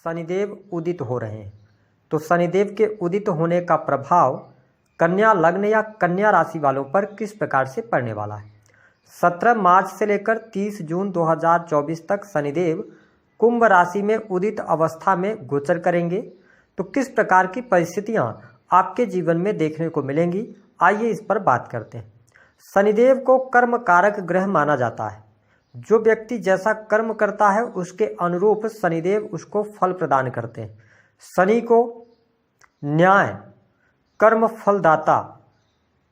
शनिदेव उदित हो रहे हैं, तो शनिदेव के उदित होने का प्रभाव कन्या लग्न या कन्या राशि वालों पर किस प्रकार से पड़ने वाला है। 17 मार्च से लेकर 30 जून 2024 तक शनिदेव कुंभ राशि में उदित अवस्था में गोचर करेंगे। तो किस प्रकार की परिस्थितियां आपके जीवन में देखने को मिलेंगी, आइए इस पर बात करते हैं। शनिदेव को कर्म कारक ग्रह माना जाता है। जो व्यक्ति जैसा कर्म करता है उसके अनुरूप शनिदेव उसको फल प्रदान करते हैं। शनि को न्याय, कर्म फलदाता,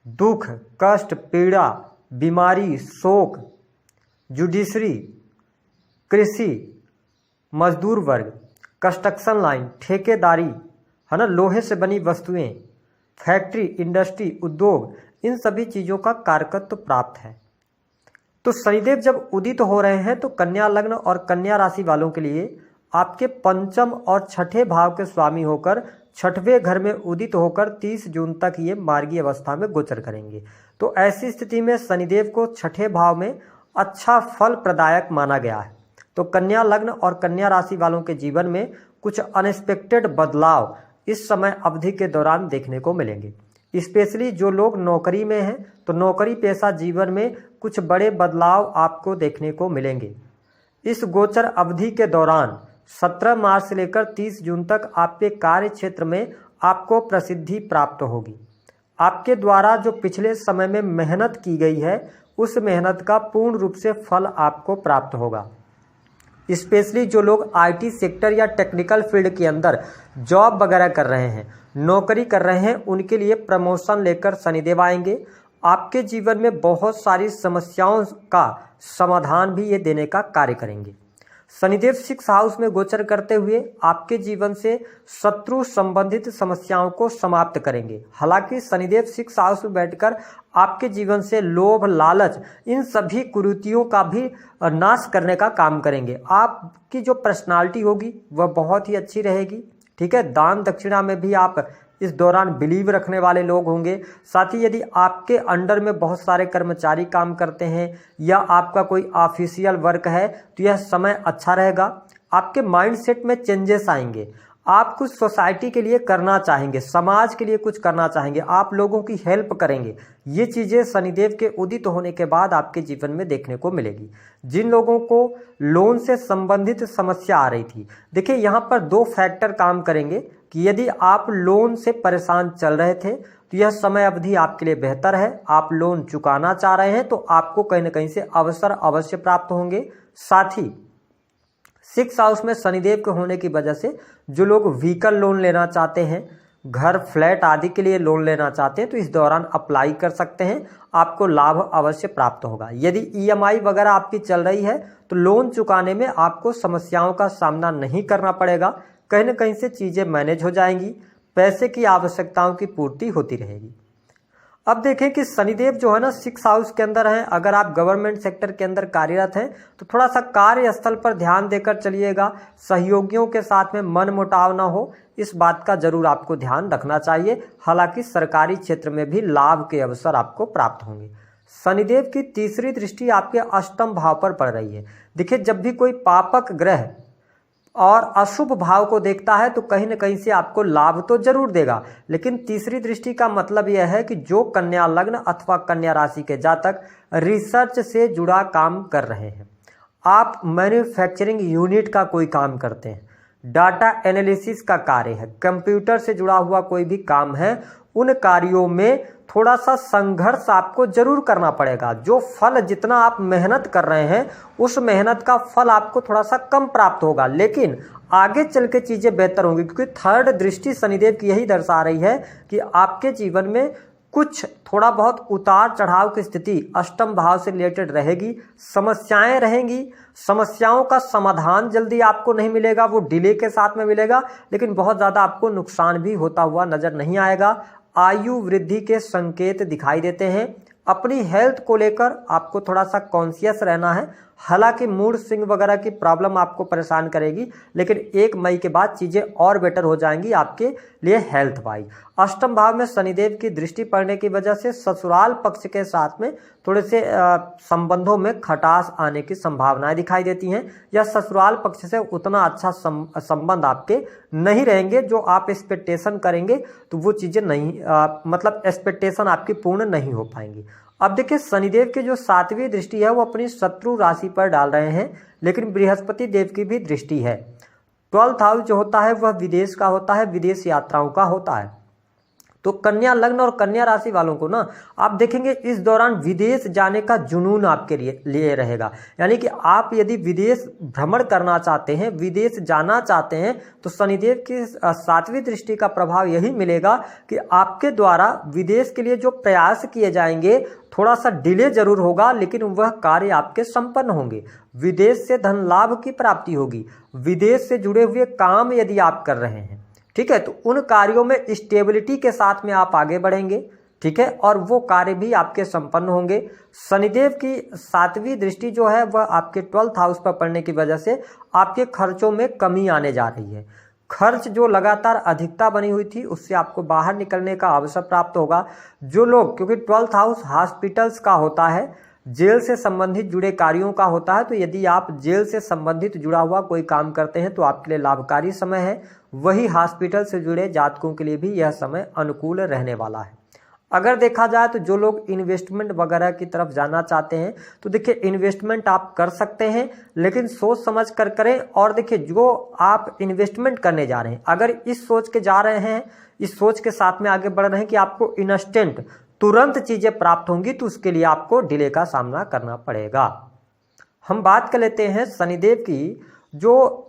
दुख, कष्ट, पीड़ा, बीमारी, शोक, जुडिशरी, कृषि, मजदूर वर्ग, कंस्ट्रक्शन लाइन, ठेकेदारी, है ना, लोहे से बनी वस्तुएं, फैक्ट्री, इंडस्ट्री, उद्योग, इन सभी चीज़ों का कारकत्व प्राप्त है। तो शनिदेव जब उदित हो रहे हैं तो कन्या लग्न और कन्या राशि वालों के लिए आपके पंचम और छठे भाव के स्वामी होकर छठवें घर में उदित होकर 30 जून तक ये मार्गी अवस्था में गोचर करेंगे। तो ऐसी स्थिति में शनिदेव को छठे भाव में अच्छा फल प्रदायक माना गया है। तो कन्या लग्न और कन्या राशि वालों के जीवन में कुछ अनएक्सपेक्टेड बदलाव इस समय अवधि के दौरान देखने को मिलेंगे। स्पेशली जो लोग नौकरी में हैं तो नौकरी पेशा जीवन में कुछ बड़े बदलाव आपको देखने को मिलेंगे। इस गोचर अवधि के दौरान 17 मार्च से लेकर 30 जून तक आपके कार्य क्षेत्र में आपको प्रसिद्धि प्राप्त होगी। आपके द्वारा जो पिछले समय में मेहनत की गई है उस मेहनत का पूर्ण रूप से फल आपको प्राप्त होगा। स्पेशली जो लोग आईटी सेक्टर या टेक्निकल फील्ड के अंदर जॉब वगैरह कर रहे हैं, नौकरी कर रहे हैं, उनके लिए प्रमोशन लेकर शनिदेव आएंगे। आपके जीवन में बहुत सारी समस्याओं का समाधान भी ये देने का कार्य करेंगे। शनिदेव 6 हाउस में गोचर करते हुए आपके जीवन से शत्रु संबंधित समस्याओं को समाप्त करेंगे। हालांकि शनिदेव 6 हाउस में बैठकर आपके जीवन से लोभ, लालच, इन सभी कुरीतियों का भी नाश करने का काम करेंगे। आपकी जो पर्सनालिटी होगी वह बहुत ही अच्छी रहेगी। ठीक है, दान दक्षिणा में भी आप इस दौरान बिलीव रखने वाले लोग होंगे। साथ ही यदि आपके अंडर में बहुत सारे कर्मचारी काम करते हैं या आपका कोई ऑफिशियल वर्क है तो यह समय अच्छा रहेगा। आपके माइंडसेट में चेंजेस आएंगे। आप कुछ सोसाइटी के लिए करना चाहेंगे, समाज के लिए कुछ करना चाहेंगे, आप लोगों की हेल्प करेंगे। ये चीज़ें शनिदेव के उदित होने के बाद आपके जीवन में देखने को मिलेगी। जिन लोगों को लोन से संबंधित समस्या आ रही थी, देखिए यहाँ पर 2 फैक्टर काम करेंगे कि यदि आप लोन से परेशान चल रहे थे तो यह समय अवधि आपके लिए बेहतर है। आप लोन चुकाना चाह रहे हैं तो आपको कहीं ना कहीं से अवसर अवश्य प्राप्त होंगे। साथ ही 6 हाउस में शनिदेव के होने की वजह से जो लोग व्हीकल लोन लेना चाहते हैं, घर, फ्लैट आदि के लिए लोन लेना चाहते हैं तो इस दौरान अप्लाई कर सकते हैं, आपको लाभ अवश्य प्राप्त होगा। यदि ईएमआई वगैरह आपकी चल रही है तो लोन चुकाने में आपको समस्याओं का सामना नहीं करना पड़ेगा। कहीं ना कहीं से चीज़ें मैनेज हो जाएंगी, पैसे की आवश्यकताओं की पूर्ति होती रहेगी। अब देखें कि शनिदेव जो है ना 6 हाउस के अंदर हैं। अगर आप गवर्नमेंट सेक्टर के अंदर कार्यरत हैं तो थोड़ा सा कार्यस्थल पर ध्यान देकर चलिएगा। सहयोगियों के साथ में मनमुटाव ना हो, इस बात का जरूर आपको ध्यान रखना चाहिए। हालांकि सरकारी क्षेत्र में भी लाभ के अवसर आपको प्राप्त होंगे। शनिदेव की तीसरी दृष्टि आपके अष्टम भाव पर पड़ रही है। देखिए, जब भी कोई पापक ग्रह और अशुभ भाव को देखता है तो कहीं ना कहीं से आपको लाभ तो जरूर देगा, लेकिन तीसरी दृष्टि का मतलब यह है कि जो कन्या लग्न अथवा कन्या राशि के जातक रिसर्च से जुड़ा काम कर रहे हैं, आप मैन्युफैक्चरिंग यूनिट का कोई काम करते हैं, डाटा एनालिसिस का कार्य है, कंप्यूटर से जुड़ा हुआ कोई भी काम है, उन कार्यों में थोड़ा सा संघर्ष आपको जरूर करना पड़ेगा। जो फल जितना आप मेहनत कर रहे हैं उस मेहनत का फल आपको थोड़ा सा कम प्राप्त होगा, लेकिन आगे चल के चीज़ें बेहतर होंगी। क्योंकि थर्ड दृष्टि शनिदेव की यही दर्शा रही है कि आपके जीवन में कुछ थोड़ा बहुत उतार चढ़ाव की स्थिति अष्टम भाव से रिलेटेड रहेगी। समस्याएं रहेंगी, समस्याओं का समाधान जल्दी आपको नहीं मिलेगा, वो डिले के साथ में मिलेगा, लेकिन बहुत ज़्यादा आपको नुकसान भी होता हुआ नजर नहीं आएगा। आयु वृद्धि के संकेत दिखाई देते हैं। अपनी हेल्थ को लेकर आपको थोड़ा सा कॉन्शियस रहना है। हालांकि मूड स्विंग वगैरह की प्रॉब्लम आपको परेशान करेगी, लेकिन 1 मई के बाद चीज़ें और बेटर हो जाएंगी आपके लिए हेल्थ वाइज। अष्टम भाव में शनिदेव की दृष्टि पड़ने की वजह से ससुराल पक्ष के साथ में थोड़े से संबंधों में खटास आने की संभावनाएं दिखाई देती हैं, या ससुराल पक्ष से उतना अच्छा संबंध आपके नहीं रहेंगे। जो आप एक्सपेक्टेशन करेंगे तो वो चीज़ें नहीं मतलब एक्सपेक्टेशन आपकी पूर्ण नहीं हो पाएंगी। अब देखिए, शनिदेव की जो 7वीं दृष्टि है वो अपनी शत्रु राशि पर डाल रहे हैं, लेकिन बृहस्पति देव की भी दृष्टि है। 12th हाउस जो होता है वह विदेश का होता है, विदेश यात्राओं का होता है। तो कन्या लग्न और कन्या राशि वालों को ना आप देखेंगे इस दौरान विदेश जाने का जुनून आपके लिए रहेगा। यानी कि आप यदि विदेश भ्रमण करना चाहते हैं, विदेश जाना चाहते हैं, तो शनिदेव की 7वीं दृष्टि का प्रभाव यही मिलेगा कि आपके द्वारा विदेश के लिए जो प्रयास किए जाएंगे थोड़ा सा डिले जरूर होगा, लेकिन वह कार्य आपके संपन्न होंगे। विदेश से धन लाभ की प्राप्ति होगी। विदेश से जुड़े हुए काम यदि आप कर रहे हैं, ठीक है, तो उन कार्यों में स्टेबिलिटी के साथ में आप आगे बढ़ेंगे, ठीक है, और वो कार्य भी आपके संपन्न होंगे। शनिदेव की 7वीं दृष्टि जो है वह आपके 12th हाउस पर पड़ने की वजह से आपके खर्चों में कमी आने जा रही है। खर्च जो लगातार अधिकता बनी हुई थी उससे आपको बाहर निकलने का अवसर प्राप्त होगा। जो लोग, क्योंकि 12th हाउस हॉस्पिटल्स का होता है, जेल से संबंधित जुड़े कार्यों का होता है, तो यदि आप जेल से संबंधित जुड़ा हुआ कोई काम करते हैं तो आपके लिए लाभकारी समय है। वही हॉस्पिटल से जुड़े जातकों के लिए भी यह समय अनुकूल रहने वाला है। अगर देखा जाए तो जो लोग इन्वेस्टमेंट वगैरह की तरफ जाना चाहते हैं तो देखिए इन्वेस्टमेंट आप कर सकते हैं, लेकिन सोच समझ कर करें। और देखिए, जो आप इन्वेस्टमेंट करने जा रहे हैं, अगर इस सोच के जा रहे हैं, इस सोच के साथ में आगे बढ़ रहे हैं कि आपको इंस्टेंट तुरंत चीजें प्राप्त होंगी, तो उसके लिए आपको डिले का सामना करना पड़ेगा। हम बात कर लेते हैं शनिदेव की जो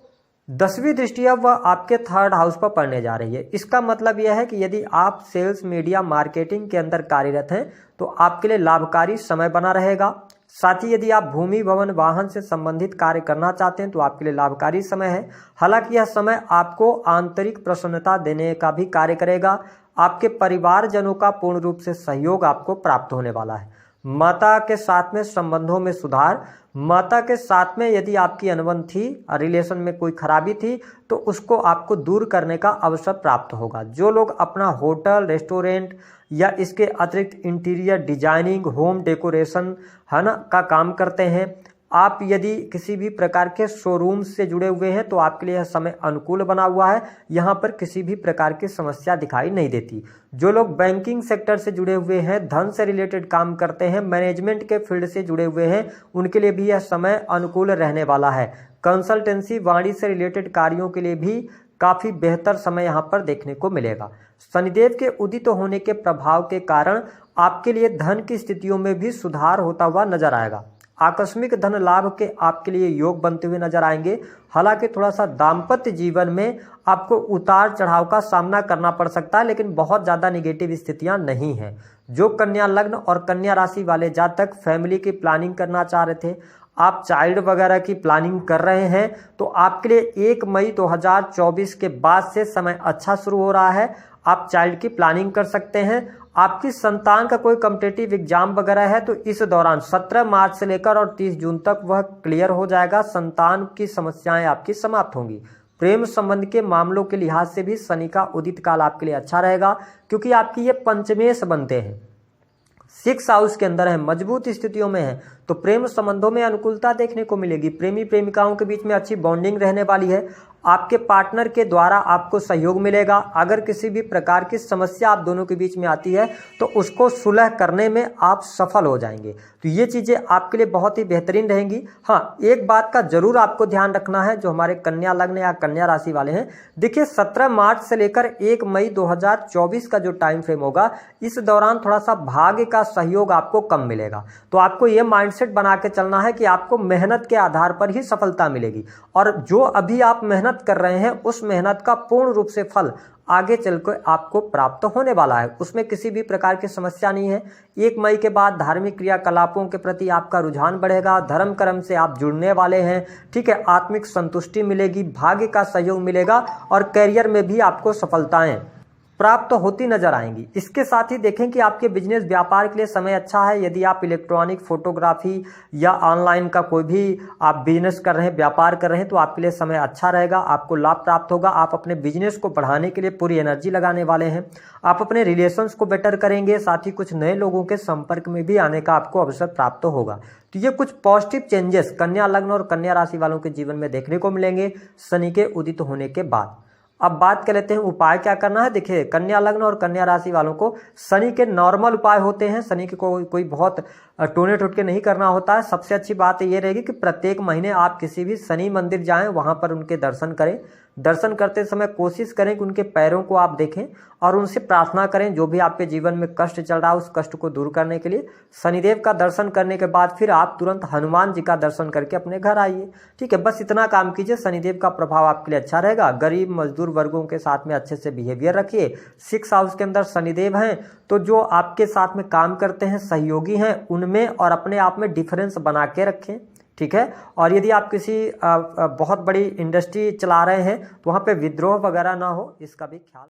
10वीं दृष्टि है वह आपके 3rd हाउस पर पड़ने जा रही है। इसका मतलब यह है कि यदि आप सेल्स, मीडिया, मार्केटिंग के अंदर कार्यरत हैं तो आपके लिए लाभकारी समय बना रहेगा। साथ ही यदि आप भूमि, भवन, वाहन से संबंधित कार्य करना चाहते हैं तो आपके लिए लाभकारी समय है। हालांकि यह समय आपको आंतरिक प्रसन्नता देने का भी कार्य करेगा। आपके परिवारजनों का पूर्ण रूप से सहयोग आपको प्राप्त होने वाला है। माता के साथ में संबंधों में सुधार, माता के साथ में यदि आपकी अनबन थी, रिलेशन में कोई खराबी थी, तो उसको आपको दूर करने का अवसर प्राप्त होगा। जो लोग अपना होटल, रेस्टोरेंट या इसके अतिरिक्त इंटीरियर डिजाइनिंग, होम डेकोरेशन है ना का काम करते हैं, आप यदि किसी भी प्रकार के शोरूम से जुड़े हुए हैं तो आपके लिए यह समय अनुकूल बना हुआ है। यहाँ पर किसी भी प्रकार की समस्या दिखाई नहीं देती। जो लोग बैंकिंग सेक्टर से जुड़े हुए हैं, धन से रिलेटेड काम करते हैं, मैनेजमेंट के फील्ड से जुड़े हुए हैं, उनके लिए भी यह समय अनुकूल रहने वाला है। कंसल्टेंसी, वाणिज्य से रिलेटेड कार्यों के लिए भी काफ़ी बेहतर समय यहाँ पर देखने को मिलेगा। शनिदेव के उदित होने के प्रभाव के कारण आपके लिए धन की स्थितियों में भी सुधार होता हुआ नजर आएगा। आकस्मिक धन लाभ के आपके लिए योग बनते हुए नजर आएंगे। हालांकि थोड़ा सा दाम्पत्य जीवन में आपको उतार चढ़ाव का सामना करना पड़ सकता है, लेकिन बहुत ज़्यादा निगेटिव स्थितियां नहीं हैं। जो कन्या लग्न और कन्या राशि वाले जातक फैमिली की प्लानिंग करना चाह रहे थे, आप चाइल्ड वगैरह की प्लानिंग कर रहे हैं, तो आपके लिए 1 मई 2024 के बाद से समय अच्छा शुरू हो रहा है। आप चाइल्ड की प्लानिंग कर सकते हैं। आपकी संतान का कोई कॉम्पिटिटिव एग्जाम वगैरह है तो इस दौरान 17 मार्च से लेकर और 30 जून तक वह क्लियर हो जाएगा। संतान की समस्याएं आपकी समाप्त होंगी। प्रेम संबंध के मामलों के लिहाज से भी शनि का उदित काल आपके लिए अच्छा रहेगा, क्योंकि आपकी ये पंचमेश बनते हैं, 6 हाउस के अंदर है, मजबूत स्थितियों में है, तो प्रेम संबंधों में अनुकूलता देखने को मिलेगी। प्रेमी प्रेमिकाओं के बीच में अच्छी बॉन्डिंग रहने वाली है। आपके पार्टनर के द्वारा आपको सहयोग मिलेगा। अगर किसी भी प्रकार की समस्या आप दोनों के बीच में आती है तो उसको सुलह करने में आप सफल हो जाएंगे। तो ये चीज़ें आपके लिए बहुत ही बेहतरीन रहेंगी। हाँ, एक बात का जरूर आपको ध्यान रखना है, जो हमारे कन्या लग्न या कन्या राशि वाले हैं, देखिए 17 मार्च से लेकर 1 मई 2024 का जो टाइम फ्रेम होगा, इस दौरान थोड़ा सा भाग्य का सहयोग आपको कम मिलेगा। तो आपको ये माइंडसेट बना के चलना है कि आपको मेहनत के आधार पर ही सफलता मिलेगी, और जो अभी आप मेहनत कर रहे हैं उस मेहनत का पूर्ण रूप से फल आगे चलकर आपको प्राप्त होने वाला है। उसमें किसी भी प्रकार की समस्या नहीं है। 1 मई के बाद धार्मिक क्रियाकलापों के प्रति आपका रुझान बढ़ेगा। धर्म कर्म से आप जुड़ने वाले हैं, ठीक है। आत्मिक संतुष्टि मिलेगी, भाग्य का सहयोग मिलेगा और करियर में भी आपको सफलताएं प्राप्त होती नजर आएंगी। इसके साथ ही देखें कि आपके बिजनेस व्यापार के लिए समय अच्छा है। यदि आप इलेक्ट्रॉनिक, फोटोग्राफी या ऑनलाइन का कोई भी आप बिजनेस कर रहे हैं, व्यापार कर रहे हैं, तो आपके लिए समय अच्छा रहेगा, आपको लाभ प्राप्त होगा। आप अपने बिजनेस को बढ़ाने के लिए पूरी एनर्जी लगाने वाले हैं। आप अपने रिलेशंस को बेटर करेंगे, साथ ही कुछ नए लोगों के संपर्क में भी आने का आपको अवसर प्राप्त होगा। तो ये कुछ पॉजिटिव चेंजेस कन्या लग्न और कन्या राशि वालों के जीवन में देखने को मिलेंगे शनि के उदित होने के बाद। अब बात कर लेते हैं उपाय क्या करना है। देखिए, कन्या लग्न और कन्या राशि वालों को शनि के नॉर्मल उपाय होते हैं। शनि के कोई बहुत टोने टोटके नहीं करना होता है। सबसे अच्छी बात ये रहेगी कि प्रत्येक महीने आप किसी भी शनि मंदिर जाएं, वहां पर उनके दर्शन करें। दर्शन करते समय कोशिश करें कि उनके पैरों को आप देखें और उनसे प्रार्थना करें, जो भी आपके जीवन में कष्ट चल रहा है उस कष्ट को दूर करने के लिए। शनिदेव का दर्शन करने के बाद फिर आप तुरंत हनुमान जी का दर्शन करके अपने घर आइए। ठीक है, बस इतना काम कीजिए, शनिदेव का प्रभाव आपके लिए अच्छा रहेगा। गरीब मजदूर वर्गों के साथ में अच्छे से बिहेवियर रखिए। 6th हाउस के अंदर शनिदेव हैं, तो जो आपके साथ में काम करते हैं, सहयोगी हैं, उनमें और अपने आप में डिफरेंस बना के रखें। ठीक है, और यदि आप किसी बहुत बड़ी इंडस्ट्री चला रहे हैं तो वहाँ पे विद्रोह वगैरह ना हो, इसका भी ख्याल